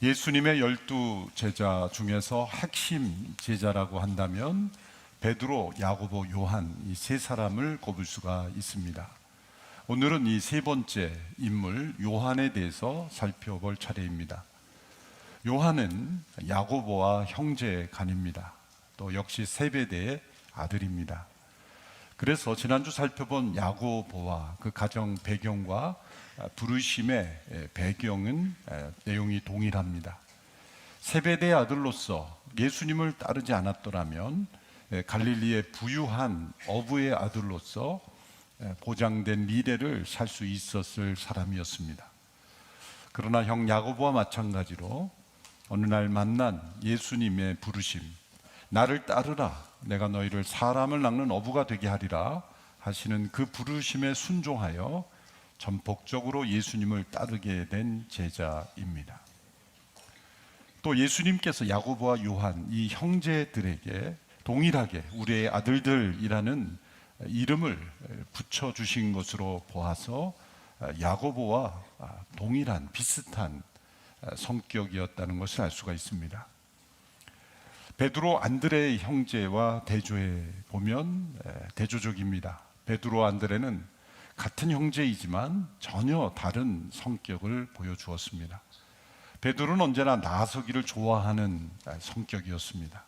예수님의 12제자 중에서 핵심 제자라고 한다면 베드로, 야고보, 요한 이 세 사람을 꼽을 수가 있습니다. 오늘은 이 세 번째 인물 요한에 대해서 살펴볼 차례입니다. 요한은 야고보와 형제 간입니다. 또 역시 세베대의 아들입니다. 그래서 지난주 살펴본 야고보와 그 가정 배경과 부르심의 배경은 내용이 동일합니다. 세베대의 아들로서 예수님을 따르지 않았더라면 갈릴리의 부유한 어부의 아들로서 보장된 미래를 살 수 있었을 사람이었습니다. 그러나 형 야고보와 마찬가지로 어느 날 만난 예수님의 부르심, 나를 따르라, 내가 너희를 사람을 낚는 어부가 되게 하리라 하시는 그 부르심에 순종하여 전폭적으로 예수님을 따르게 된 제자입니다. 또 예수님께서 야고보와 요한 이 형제들에게 동일하게 우리의 아들들이라는 이름을 붙여주신 것으로 보아서 야고보와 동일한 비슷한 성격이었다는 것을 알 수가 있습니다. 베드로, 안드레의 형제와 대조해 보면 대조적입니다. 베드로, 안드레는 같은 형제이지만 전혀 다른 성격을 보여주었습니다. 베드로는 언제나 나서기를 좋아하는 성격이었습니다.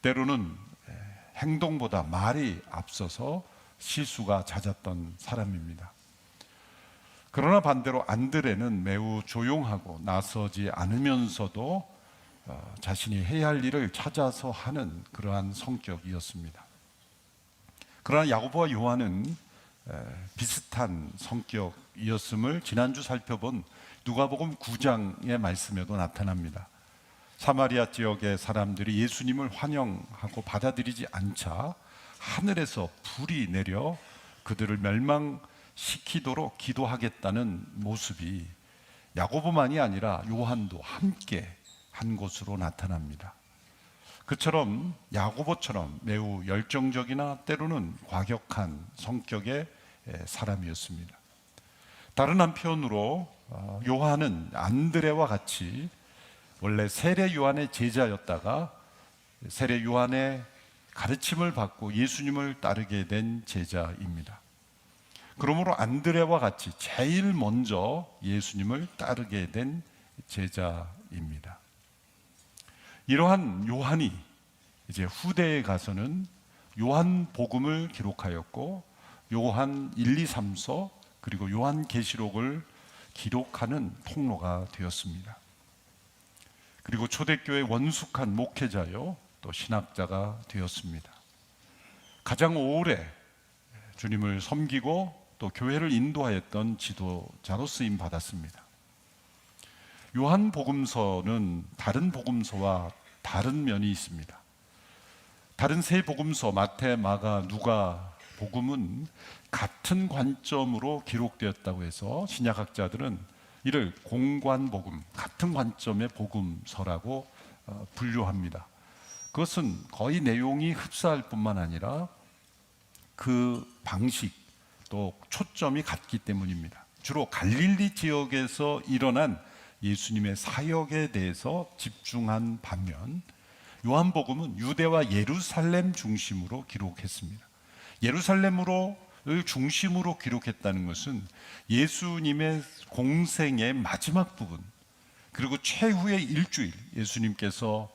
때로는 행동보다 말이 앞서서 실수가 잦았던 사람입니다. 그러나 반대로 안드레는 매우 조용하고 나서지 않으면서도 자신이 해야 할 일을 찾아서 하는 그러한 성격이었습니다. 그러나 야고보와 요한은 비슷한 성격이었음을 지난주 살펴본 누가복음 9장의 말씀에도 나타납니다. 사마리아 지역의 사람들이 예수님을 환영하고 받아들이지 않자 하늘에서 불이 내려 그들을 멸망시키도록 기도하겠다는 모습이 야고보만이 아니라 요한도 함께 한 것으로 나타납니다. 그처럼 야고보처럼 매우 열정적이나 때로는 과격한 성격의 사람이었습니다. 다른 한편으로 요한은 안드레와 같이 원래 세례 요한의 제자였다가 세례 요한의 가르침을 받고 예수님을 따르게 된 제자입니다. 그러므로 안드레와 같이 제일 먼저 예수님을 따르게 된 제자입니다. 이러한 요한이 이제 후대에 가서는 요한복음을 기록하였고 요한 1, 2, 3서 그리고 요한계시록을 기록하는 통로가 되었습니다. 그리고 초대교회 원숙한 목회자요 또 신학자가 되었습니다. 가장 오래 주님을 섬기고 또 교회를 인도하였던 지도자로 쓰임 받았습니다. 요한복음서는 다른 복음서와 다른 면이 있습니다. 다른 세 복음서 마태, 마가, 누가 복음은 같은 관점으로 기록되었다고 해서 신약학자들은 이를 공관복음, 같은 관점의 복음서라고 분류합니다. 그것은 거의 내용이 흡사할 뿐만 아니라 그 방식 또 초점이 같기 때문입니다. 주로 갈릴리 지역에서 일어난 예수님의 사역에 대해서 집중한 반면 요한복음은 유대와 예루살렘 중심으로 기록했습니다. 예루살렘을 중심으로 기록했다는 것은 예수님의 공생의 마지막 부분 그리고 최후의 일주일, 예수님께서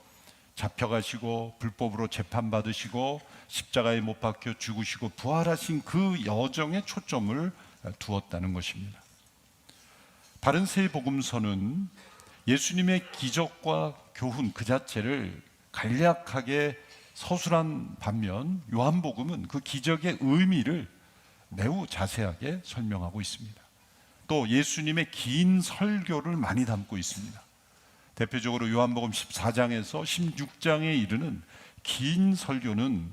잡혀가시고 불법으로 재판받으시고 십자가에 못 박혀 죽으시고 부활하신 그 여정에 초점을 두었다는 것입니다. 다른 세 복음서는 예수님의 기적과 교훈 그 자체를 간략하게 서술한 반면 요한복음은 그 기적의 의미를 매우 자세하게 설명하고 있습니다. 또 예수님의 긴 설교를 많이 담고 있습니다. 대표적으로 요한복음 14장에서 16장에 이르는 긴 설교는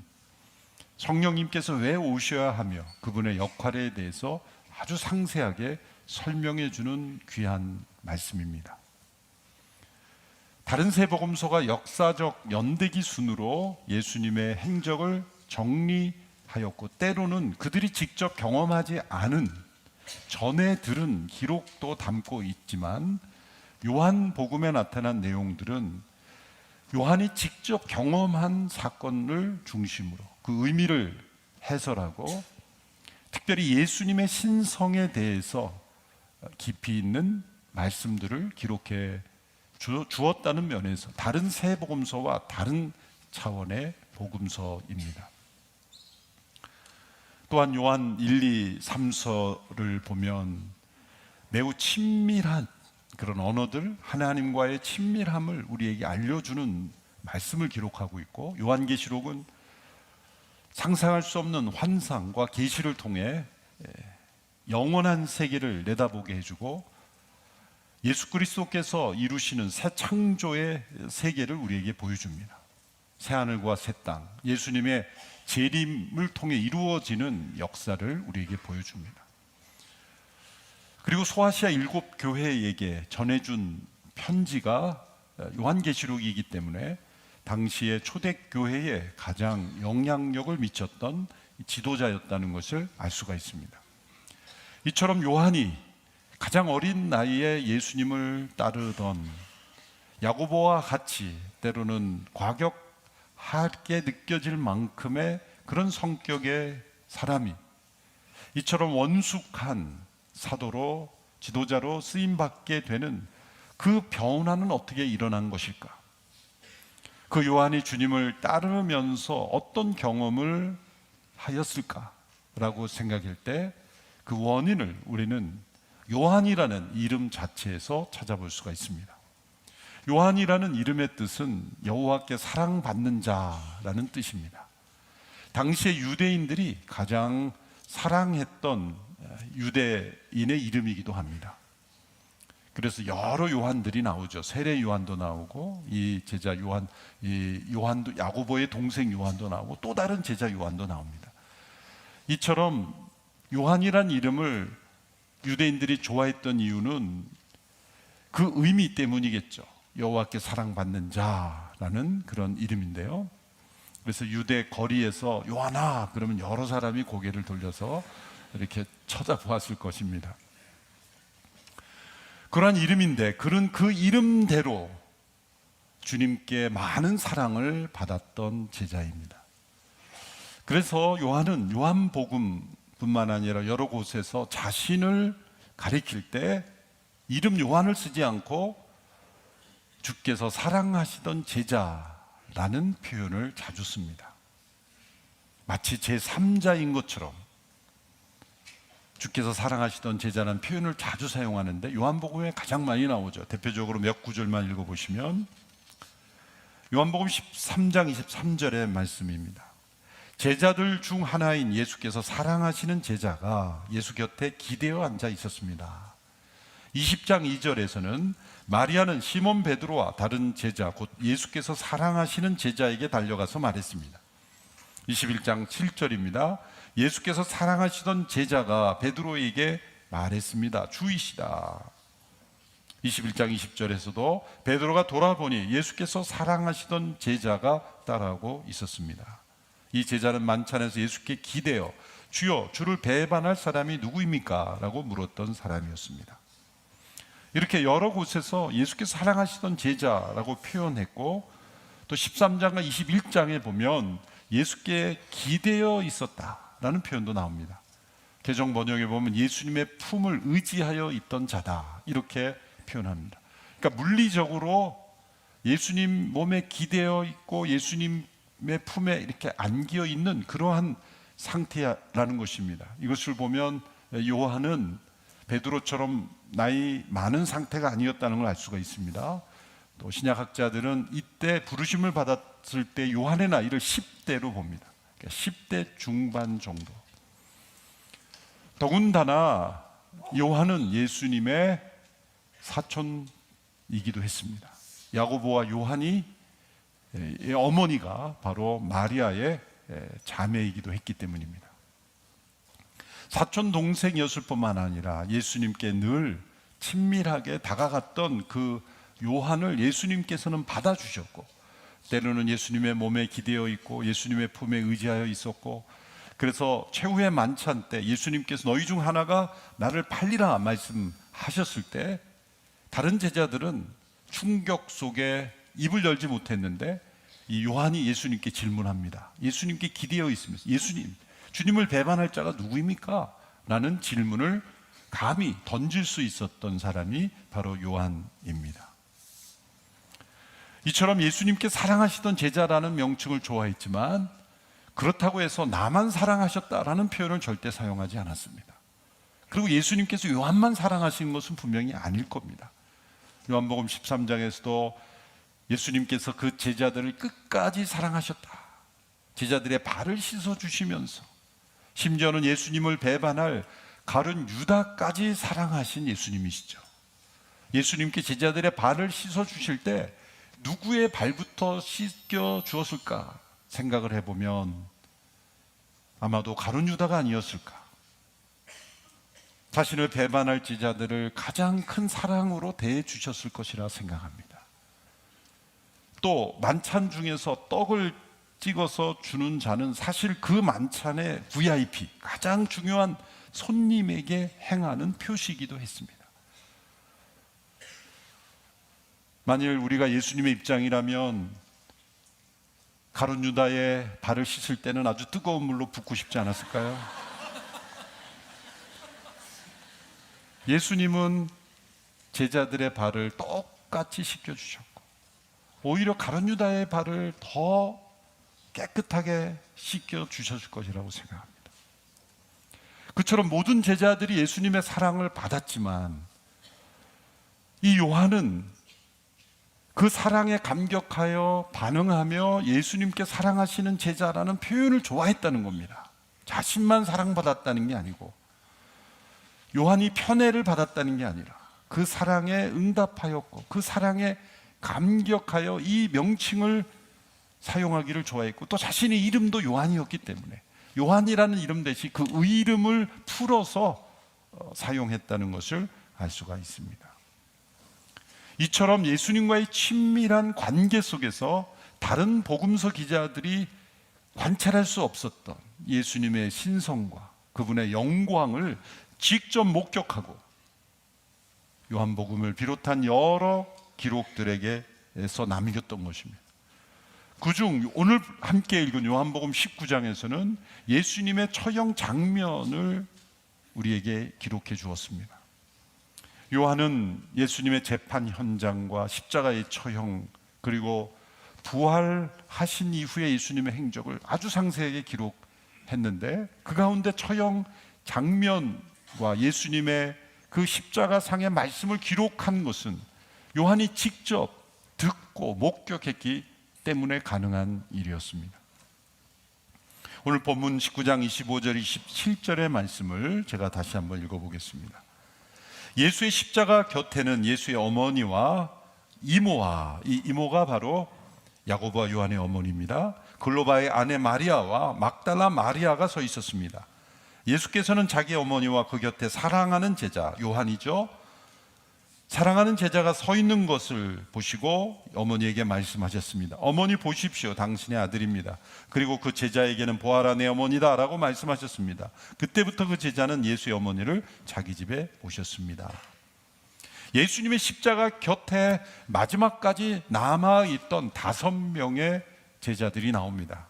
성령님께서 왜 오셔야 하며 그분의 역할에 대해서 아주 상세하게 설명해 주는 귀한 말씀입니다. 다른 세 복음서가 역사적 연대기 순으로 예수님의 행적을 정리하였고 때로는 그들이 직접 경험하지 않은 전에 들은 기록도 담고 있지만 요한복음에 나타난 내용들은 요한이 직접 경험한 사건을 중심으로 그 의미를 해설하고 특별히 예수님의 신성에 대해서 깊이 있는 말씀들을 기록해 주었다는 면에서 다른 세 복음서와 다른 차원의 복음서입니다. 또한 요한 1, 2, 3서를 보면 매우 친밀한 그런 언어들, 하나님과의 친밀함을 우리에게 알려주는 말씀을 기록하고 있고, 요한계시록은 상상할 수 없는 환상과 계시를 통해 영원한 세계를 내다보게 해주고 예수 그리스도께서 이루시는 새 창조의 세계를 우리에게 보여줍니다. 새 하늘과 새 땅, 예수님의 재림을 통해 이루어지는 역사를 우리에게 보여줍니다. 그리고 소아시아 7교회에게 전해준 편지가 요한계시록이기 때문에 당시의 초대교회에 가장 영향력을 미쳤던 지도자였다는 것을 알 수가 있습니다. 이처럼 요한이 가장 어린 나이에 예수님을 따르던 야고보와 같이 때로는 과격하게 느껴질 만큼의 그런 성격의 사람이 이처럼 원숙한 사도로 지도자로 쓰임받게 되는 그 변화는 어떻게 일어난 것일까? 그 요한이 주님을 따르면서 어떤 경험을 하였을까라고 생각할 때 그 원인을 우리는 요한이라는 이름 자체에서 찾아볼 수가 있습니다. 요한이라는 이름의 뜻은 여호와께 사랑받는 자라는 뜻입니다. 당시의 유대인들이 가장 사랑했던 유대인의 이름이기도 합니다. 그래서 여러 요한들이 나오죠. 세례 요한도 나오고 이 제자 요한, 이 요한도 야고보의 동생 요한도 나오고 또 다른 제자 요한도 나옵니다. 이처럼 요한이란 이름을 유대인들이 좋아했던 이유는 그 의미 때문이겠죠. 여호와께 사랑받는 자라는 그런 이름인데요. 그래서 유대 거리에서 요한아 그러면 여러 사람이 고개를 돌려서 이렇게 쳐다보았을 것입니다. 그러한 이름인데 그런 그 이름대로 주님께 많은 사랑을 받았던 제자입니다. 그래서 요한은 요한복음뿐만 아니라 여러 곳에서 자신을 가리킬 때 이름 요한을 쓰지 않고 주께서 사랑하시던 제자라는 표현을 자주 씁니다. 마치 제3자인 것처럼 주께서 사랑하시던 제자라는 표현을 자주 사용하는데 요한복음에 가장 많이 나오죠. 대표적으로 몇 구절만 읽어보시면 요한복음 13장 23절의 말씀입니다. 제자들 중 하나인 예수께서 사랑하시는 제자가 예수 곁에 기대어 앉아 있었습니다. 20장 2절에서는 마리아는 시몬 베드로와 다른 제자 곧 예수께서 사랑하시는 제자에게 달려가서 말했습니다. 21장 7절입니다. 예수께서 사랑하시던 제자가 베드로에게 말했습니다. 주이시다. 21장 20절에서도 베드로가 돌아보니 예수께서 사랑하시던 제자가 따라오고 있었습니다. 이 제자는 만찬에서 예수께 기대어 주여 주를 배반할 사람이 누구입니까? 라고 물었던 사람이었습니다. 이렇게 여러 곳에서 예수께서 사랑하시던 제자라고 표현했고 또 13장과 21장에 보면 예수께 기대어 있었다라는 표현도 나옵니다. 개정 번역에 보면 예수님의 품을 의지하여 있던 자다 이렇게 표현합니다. 그러니까 물리적으로 예수님 몸에 기대어 있고 예수님의 품에 이렇게 안기어 있는 그러한 상태라는 것입니다. 이것을 보면 요한은 베드로처럼 나이 많은 상태가 아니었다는 걸 알 수가 있습니다. 또 신약학자들은 이때 부르심을 받았을 때 요한의 나이를 10대로 봅니다. 그러니까 10대 중반 정도. 더군다나 요한은 예수님의 사촌이기도 했습니다. 야고보와 요한이 어머니가 바로 마리아의 자매이기도 했기 때문입니다. 사촌 동생이었을 뿐만 아니라 예수님께 늘 친밀하게 다가갔던 그 요한을 예수님께서는 받아주셨고 때로는 예수님의 몸에 기대어 있고 예수님의 품에 의지하여 있었고 그래서 최후의 만찬 때 예수님께서 너희 중 하나가 나를 팔리라 말씀하셨을 때 다른 제자들은 충격 속에 입을 열지 못했는데 이 요한이 예수님께 질문합니다. 예수님께 기대어 있으면서 예수님, 주님을 배반할 자가 누구입니까? 라는 질문을 감히 던질 수 있었던 사람이 바로 요한입니다. 이처럼 예수님께 사랑하시던 제자라는 명칭을 좋아했지만 그렇다고 해서 나만 사랑하셨다라는 표현을 절대 사용하지 않았습니다. 그리고 예수님께서 요한만 사랑하신 것은 분명히 아닐 겁니다. 요한복음 13장에서도 예수님께서 그 제자들을 끝까지 사랑하셨다. 제자들의 발을 씻어주시면서 심지어는 예수님을 배반할 가룟 유다까지 사랑하신 예수님이시죠. 예수님께 제자들의 발을 씻어주실 때 누구의 발부터 씻겨 주었을까 생각을 해보면 아마도 가룟 유다가 아니었을까. 자신을 배반할 제자들을 가장 큰 사랑으로 대해 주셨을 것이라 생각합니다. 또 만찬 중에서 떡을 찍어서 주는 자는 사실 그 만찬의 VIP, 가장 중요한 손님에게 행하는 표시이기도 했습니다. 만일 우리가 예수님의 입장이라면 가룟 유다의 발을 씻을 때는 아주 뜨거운 물로 붓고 싶지 않았을까요? 예수님은 제자들의 발을 똑같이 씻겨주셨고 오히려 가룟 유다의 발을 더 깨끗하게 씻겨주셨을 것이라고 생각합니다. 그처럼 모든 제자들이 예수님의 사랑을 받았지만 이 요한은 그 사랑에 감격하여 반응하며 예수님께 사랑하시는 제자라는 표현을 좋아했다는 겁니다. 자신만 사랑받았다는 게 아니고 요한이 편애를 받았다는 게 아니라 그 사랑에 응답하였고 그 사랑에 감격하여 이 명칭을 사용하기를 좋아했고 또 자신의 이름도 요한이었기 때문에 요한이라는 이름 대신 그 의이름을 풀어서 사용했다는 것을 알 수가 있습니다. 이처럼 예수님과의 친밀한 관계 속에서 다른 복음서 기자들이 관찰할 수 없었던 예수님의 신성과 그분의 영광을 직접 목격하고 요한복음을 비롯한 여러 기록들에게서 남겼던 것입니다. 그중 오늘 함께 읽은 요한복음 19장에서는 예수님의 처형 장면을 우리에게 기록해 주었습니다. 요한은 예수님의 재판 현장과 십자가의 처형 그리고 부활하신 이후의 예수님의 행적을 아주 상세하게 기록했는데 그 가운데 처형 장면과 예수님의 그 십자가상의 말씀을 기록한 것은 요한이 직접 듣고 목격했기 때문에 가능한 일이었습니다. 오늘 본문 19장 25절 27절의 말씀을 제가 다시 한번 읽어보겠습니다. 예수의 십자가 곁에는 예수의 어머니와 이모와 이 이모가 바로 야고보와 요한의 어머니입니다. 글로바의 아내 마리아와 막달라 마리아가 서 있었습니다. 예수께서는 자기 어머니와 그 곁에 사랑하는 제자 요한이죠. 사랑하는 제자가 서 있는 것을 보시고 어머니에게 말씀하셨습니다. 어머니 보십시오. 당신의 아들입니다. 그리고 그 제자에게는 보아라 내 어머니다 라고 말씀하셨습니다. 그때부터 그 제자는 예수의 어머니를 자기 집에 모셨습니다. 예수님의 십자가 곁에 마지막까지 남아있던 5명의 제자들이 나옵니다.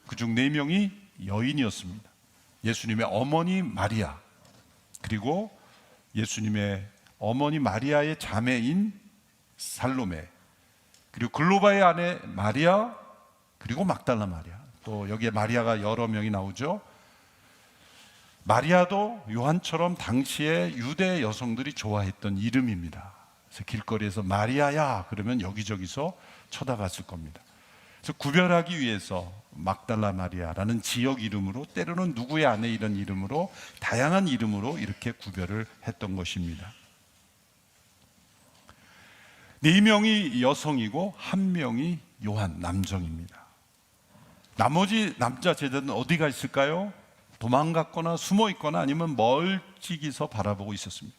그중 4명이 여인이었습니다. 예수님의 어머니 마리아 그리고 예수님의 어머니 마리아의 자매인 살로메 그리고 글로바의 아내 마리아 그리고 막달라 마리아 또 여기에 마리아가 여러 명이 나오죠. 마리아도 요한처럼 당시에 유대 여성들이 좋아했던 이름입니다. 그래서 길거리에서 마리아야 그러면 여기저기서 쳐다봤을 겁니다. 그래서 구별하기 위해서 막달라 마리아라는 지역 이름으로 때로는 누구의 아내 이런 이름으로 다양한 이름으로 이렇게 구별을 했던 것입니다. 4명이 여성이고 1명이 요한 남성입니다. 나머지 남자 제자들은 어디가 있을까요? 도망갔거나 숨어 있거나 아니면 멀찍이서 바라보고 있었습니다.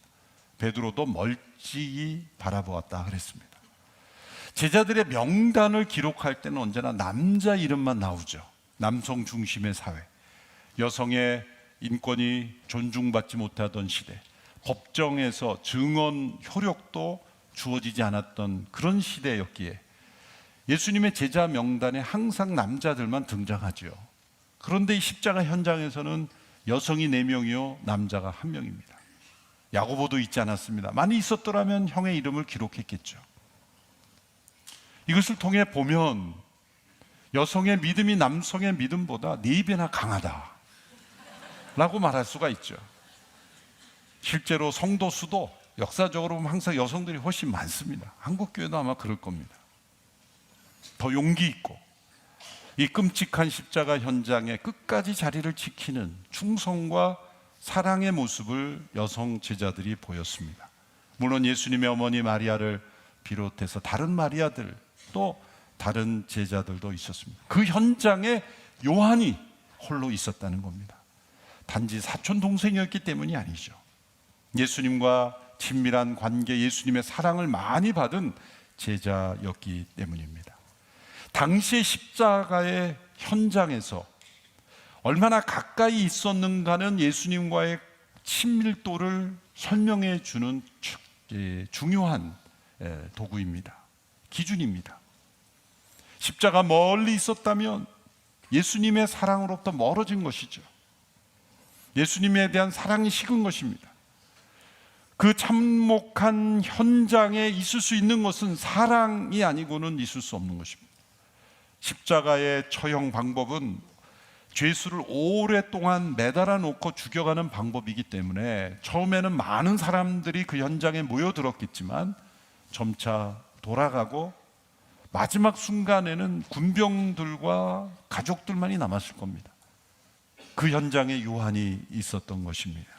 베드로도 멀찍이 바라보았다 그랬습니다. 제자들의 명단을 기록할 때는 언제나 남자 이름만 나오죠. 남성 중심의 사회, 여성의 인권이 존중받지 못하던 시대, 법정에서 증언 효력도 주어지지 않았던 그런 시대였기에 예수님의 제자 명단에 항상 남자들만 등장하죠. 그런데 이 십자가 현장에서는 여성이 4명이요 남자가 1명입니다. 야고보도 있지 않았습니다. 많이 있었더라면 형의 이름을 기록했겠죠. 이것을 통해 보면 여성의 믿음이 남성의 믿음보다 4배나 강하다 라고 말할 수가 있죠. 실제로 성도 수도 역사적으로 보면 항상 여성들이 훨씬 많습니다. 한국교회도 아마 그럴 겁니다. 더 용기 있고 이 끔찍한 십자가 현장에 끝까지 자리를 지키는 충성과 사랑의 모습을 여성 제자들이 보였습니다. 물론 예수님의 어머니 마리아를 비롯해서 다른 마리아들 또 다른 제자들도 있었습니다. 그 현장에 요한이 홀로 있었다는 겁니다. 단지 사촌 동생이었기 때문이 아니죠. 예수님과 친밀한 관계, 예수님의 사랑을 많이 받은 제자였기 때문입니다. 당시의 십자가의 현장에서 얼마나 가까이 있었는가는 예수님과의 친밀도를 설명해 주는 중요한 도구입니다. 기준입니다. 십자가 멀리 있었다면 예수님의 사랑으로부터 멀어진 것이죠. 예수님에 대한 사랑이 식은 것입니다. 그 참혹한 현장에 있을 수 있는 것은 사랑이 아니고는 있을 수 없는 것입니다. 십자가의 처형 방법은 죄수를 오랫동안 매달아 놓고 죽여가는 방법이기 때문에 처음에는 많은 사람들이 그 현장에 모여들었겠지만 점차 돌아가고 마지막 순간에는 군병들과 가족들만이 남았을 겁니다. 그 현장에 요한이 있었던 것입니다.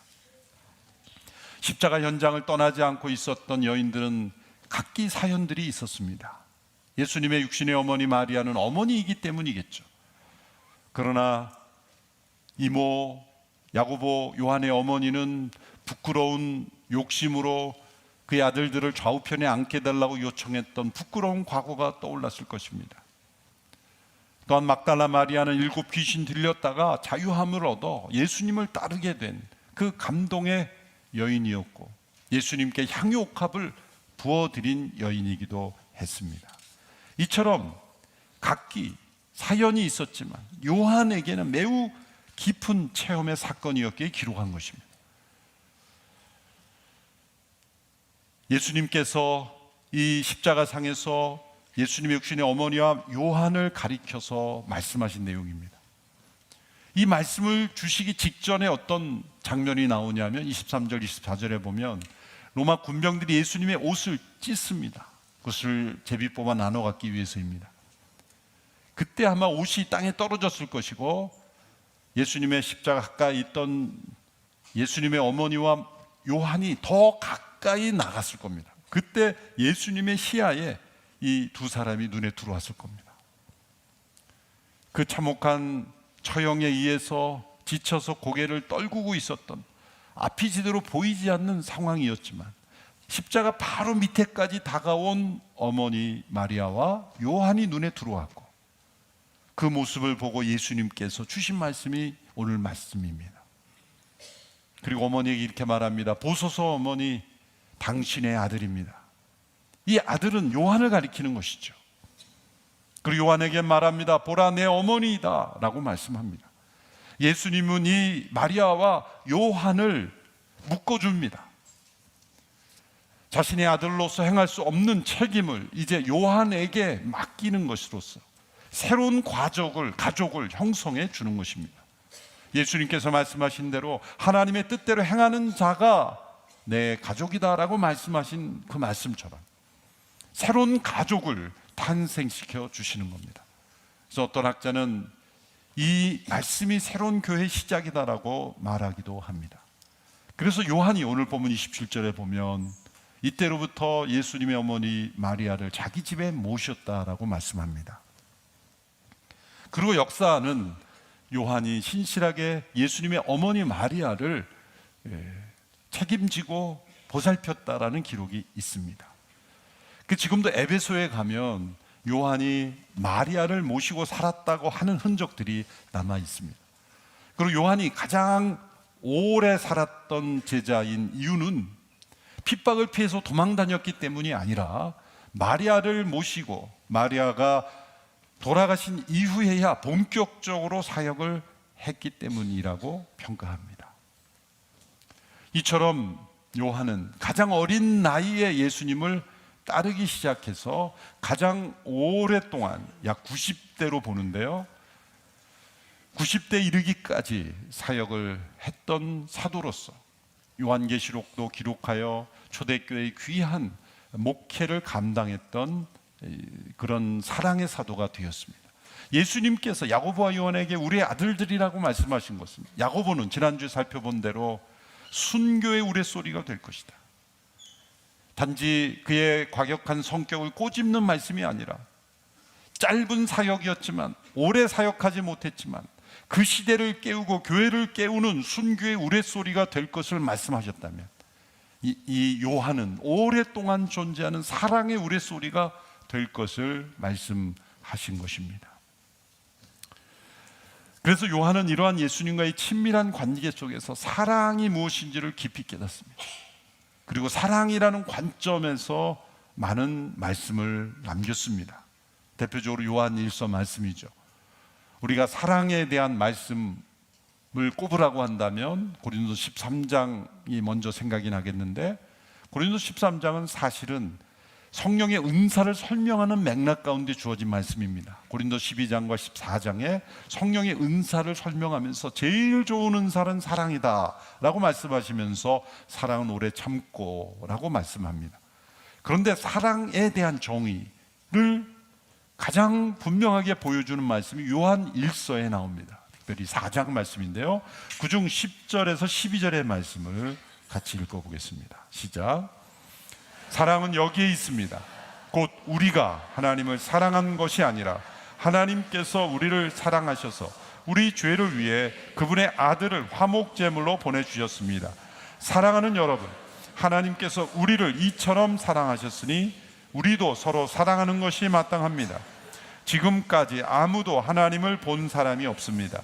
십자가 현장을 떠나지 않고 있었던 여인들은 각기 사연들이 있었습니다. 예수님의 육신의 어머니 마리아는 어머니이기 때문이겠죠. 그러나 이모 야고보 요한의 어머니는 부끄러운 욕심으로 그의 아들들을 좌우편에 앉게 해달라고 요청했던 부끄러운 과거가 떠올랐을 것입니다. 또한 막달라 마리아는 7 귀신 들렸다가 자유함을 얻어 예수님을 따르게 된 그 감동의 여인이었고 예수님께 향유옥합을 부어드린 여인이기도 했습니다. 이처럼 각기 사연이 있었지만 요한에게는 매우 깊은 체험의 사건이었기에 기록한 것입니다. 예수님께서 이 십자가상에서 예수님의 육신의 어머니와 요한을 가리켜서 말씀하신 내용입니다. 이 말씀을 주시기 직전에 어떤 장면이 나오냐면 23절 24절에 보면 로마 군병들이 예수님의 옷을 찢습니다. 그것을 제비 뽑아 나눠 갖기 위해서입니다. 그때 아마 옷이 땅에 떨어졌을 것이고 예수님의 십자가 가까이 있던 예수님의 어머니와 요한이 더 가까이 나갔을 겁니다. 그때 예수님의 시야에 이 2사람이 눈에 들어왔을 겁니다. 그 참혹한 처형에 의해서 지쳐서 고개를 떨구고 있었던 앞이 제대로 보이지 않는 상황이었지만 십자가 바로 밑에까지 다가온 어머니 마리아와 요한이 눈에 들어왔고 그 모습을 보고 예수님께서 주신 말씀이 오늘 말씀입니다. 그리고 어머니에게 이렇게 말합니다. 보소서 어머니, 당신의 아들입니다. 이 아들은 요한을 가리키는 것이죠. 그리고 요한에게 말합니다. 보라 내 어머니이다 라고 말씀합니다. 예수님은 이 마리아와 요한을 묶어줍니다. 자신의 아들로서 행할 수 없는 책임을 이제 요한에게 맡기는 것으로서 새로운 가족을 형성해 주는 것입니다. 예수님께서 말씀하신 대로 하나님의 뜻대로 행하는 자가 내 가족이다 라고 말씀하신 그 말씀처럼 새로운 가족을 탄생시켜 주시는 겁니다. 그래서 어떤 학자는 이 말씀이 새로운 교회의 시작이다라고 말하기도 합니다. 그래서 요한이 오늘 본문 27절에 보면 이때로부터 예수님의 어머니 마리아를 자기 집에 모셨다라고 말씀합니다. 그리고 역사는 요한이 신실하게 예수님의 어머니 마리아를 책임지고 보살폈다라는 기록이 있습니다. 지금도 에베소에 가면 요한이 마리아를 모시고 살았다고 하는 흔적들이 남아 있습니다. 그리고 요한이 가장 오래 살았던 제자인 이유는 핍박을 피해서 도망 다녔기 때문이 아니라 마리아를 모시고 마리아가 돌아가신 이후에야 본격적으로 사역을 했기 때문이라고 평가합니다. 이처럼 요한은 가장 어린 나이에 예수님을 따르기 시작해서 가장 오랫동안 약 90대로 보는데요, 90대 이르기까지 사역을 했던 사도로서 요한계시록도 기록하여 초대교회의 귀한 목회를 감당했던 그런 사랑의 사도가 되었습니다. 예수님께서 야고보와 요한에게 우리의 아들들이라고 말씀하신 것은, 야고보는 지난주에 살펴본 대로 순교의 우레소리가 될 것이다. 단지 그의 과격한 성격을 꼬집는 말씀이 아니라 짧은 사역이었지만, 오래 사역하지 못했지만 그 시대를 깨우고 교회를 깨우는 순교의 우레소리가 될 것을 말씀하셨다면, 이 요한은 오랫동안 존재하는 사랑의 우레소리가 될 것을 말씀하신 것입니다. 그래서 요한은 이러한 예수님과의 친밀한 관계 속에서 사랑이 무엇인지를 깊이 깨닫습니다. 그리고 사랑이라는 관점에서 많은 말씀을 남겼습니다. 대표적으로 요한 1서 말씀이죠. 우리가 사랑에 대한 말씀을 꼽으라고 한다면 고린도 13장이 먼저 생각이 나겠는데, 고린도 13장은 사실은 성령의 은사를 설명하는 맥락 가운데 주어진 말씀입니다. 고린도 12장과 14장에 성령의 은사를 설명하면서 제일 좋은 은사는 사랑이다 라고 말씀하시면서 사랑은 오래 참고 라고 말씀합니다. 그런데 사랑에 대한 정의를 가장 분명하게 보여주는 말씀이 요한 1서에 나옵니다. 특별히 4장 말씀인데요, 그중 10절에서 12절의 말씀을 같이 읽어보겠습니다. 시작. 사랑은 여기에 있습니다. 곧 우리가 하나님을 사랑한 것이 아니라 하나님께서 우리를 사랑하셔서 우리 죄를 위해 그분의 아들을 화목제물로 보내주셨습니다. 사랑하는 여러분, 하나님께서 우리를 이처럼 사랑하셨으니 우리도 서로 사랑하는 것이 마땅합니다. 지금까지 아무도 하나님을 본 사람이 없습니다.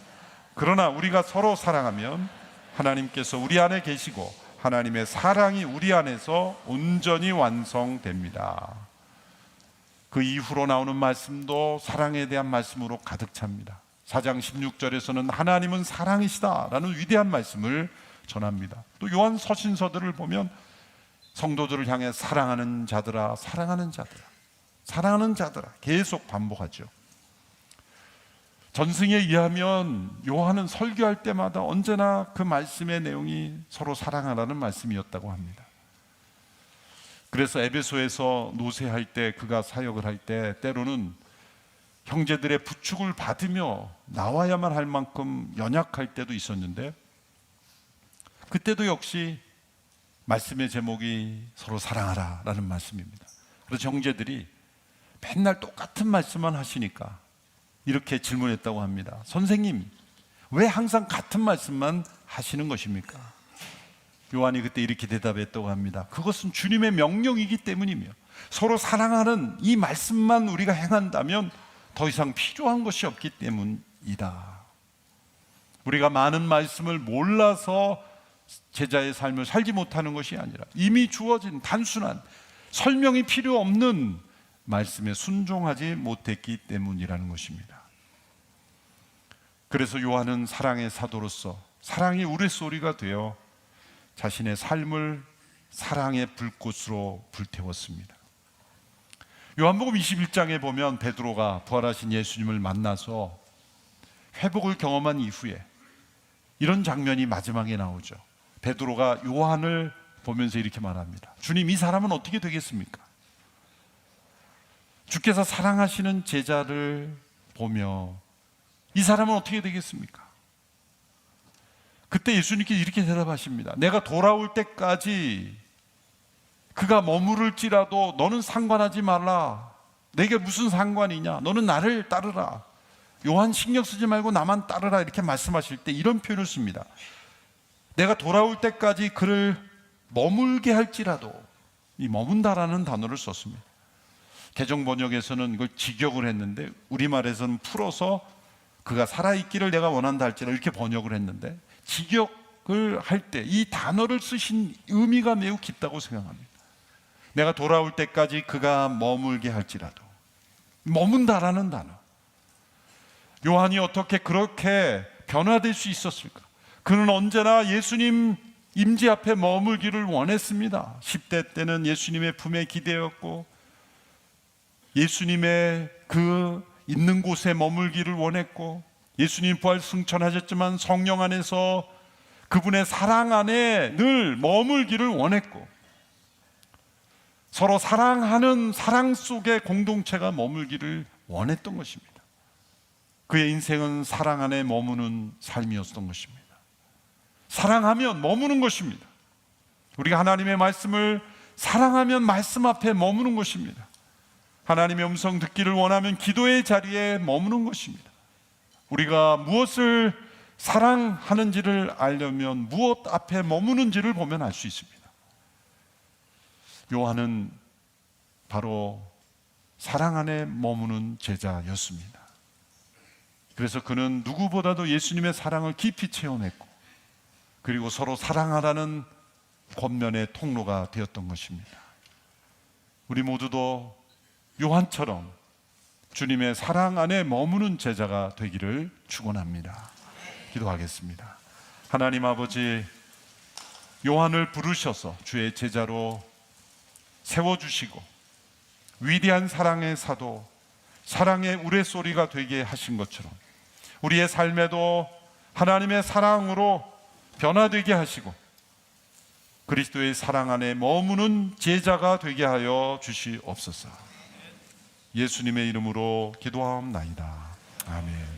그러나 우리가 서로 사랑하면 하나님께서 우리 안에 계시고 하나님의 사랑이 우리 안에서 온전히 완성됩니다. 그 이후로 나오는 말씀도 사랑에 대한 말씀으로 가득 찹니다. 4장 16절에서는 하나님은 사랑이시다라는 위대한 말씀을 전합니다. 또 요한 서신서들을 보면 성도들을 향해 사랑하는 자들아, 사랑하는 자들아, 사랑하는 자들아 계속 반복하죠. 전승에 의하면 요한은 설교할 때마다 언제나 그 말씀의 내용이 서로 사랑하라는 말씀이었다고 합니다. 그래서 에베소에서 노새할 때, 그가 사역을 할 때 때로는 형제들의 부축을 받으며 나와야만 할 만큼 연약할 때도 있었는데, 그때도 역시 말씀의 제목이 서로 사랑하라 라는 말씀입니다. 그래서 형제들이 맨날 똑같은 말씀만 하시니까 이렇게 질문했다고 합니다. 선생님, 왜 항상 같은 말씀만 하시는 것입니까? 요한이 그때 이렇게 대답했다고 합니다. 그것은 주님의 명령이기 때문이며 서로 사랑하는 이 말씀만 우리가 행한다면 더 이상 필요한 것이 없기 때문이다. 우리가 많은 말씀을 몰라서 제자의 삶을 살지 못하는 것이 아니라 이미 주어진 단순한 설명이 필요 없는 말씀에 순종하지 못했기 때문이라는 것입니다. 그래서 요한은 사랑의 사도로서 사랑의 우레소리가 되어 자신의 삶을 사랑의 불꽃으로 불태웠습니다. 요한복음 21장에 보면 베드로가 부활하신 예수님을 만나서 회복을 경험한 이후에 이런 장면이 마지막에 나오죠. 베드로가 요한을 보면서 이렇게 말합니다. 주님, 이 사람은 어떻게 되겠습니까? 주께서 사랑하시는 제자를 보며 이 사람은 어떻게 되겠습니까? 그때 예수님께서 이렇게 대답하십니다. 내가 돌아올 때까지 그가 머무를지라도 너는 상관하지 말라. 내게 무슨 상관이냐? 너는 나를 따르라. 요한 신경 쓰지 말고 나만 따르라. 이렇게 말씀하실 때 이런 표현을 씁니다. 내가 돌아올 때까지 그를 머물게 할지라도, 이 머문다라는 단어를 썼습니다. 개정 번역에서는 이걸 직역을 했는데 우리말에서는 풀어서 그가 살아있기를 내가 원한다 할지라 이렇게 번역을 했는데, 직역을 할 때 이 단어를 쓰신 의미가 매우 깊다고 생각합니다. 내가 돌아올 때까지 그가 머물게 할지라도. 머문다라는 단어. 요한이 어떻게 그렇게 변화될 수 있었을까? 그는 언제나 예수님 임재 앞에 머물기를 원했습니다. 10대 때는 예수님의 품에 기대었고 예수님의 그 있는 곳에 머물기를 원했고, 예수님 부활 승천하셨지만 성령 안에서 그분의 사랑 안에 늘 머물기를 원했고, 서로 사랑하는 사랑 속에 공동체가 머물기를 원했던 것입니다. 그의 인생은 사랑 안에 머무는 삶이었던 것입니다. 사랑하면 머무는 것입니다. 우리가 하나님의 말씀을 사랑하면 말씀 앞에 머무는 것입니다. 하나님의 음성 듣기를 원하면 기도의 자리에 머무는 것입니다. 우리가 무엇을 사랑하는지를 알려면 무엇 앞에 머무는지를 보면 알 수 있습니다. 요한은 바로 사랑 안에 머무는 제자였습니다. 그래서 그는 누구보다도 예수님의 사랑을 깊이 체험했고, 그리고 서로 사랑하라는 권면의 통로가 되었던 것입니다. 우리 모두도 요한처럼 주님의 사랑 안에 머무는 제자가 되기를 축원합니다. 기도하겠습니다. 하나님 아버지, 요한을 부르셔서 주의 제자로 세워주시고 위대한 사랑의 사도, 사랑의 우레소리가 되게 하신 것처럼 우리의 삶에도 하나님의 사랑으로 변화되게 하시고 그리스도의 사랑 안에 머무는 제자가 되게 하여 주시옵소서. 예수님의 이름으로 기도하옵나이다. 아멘.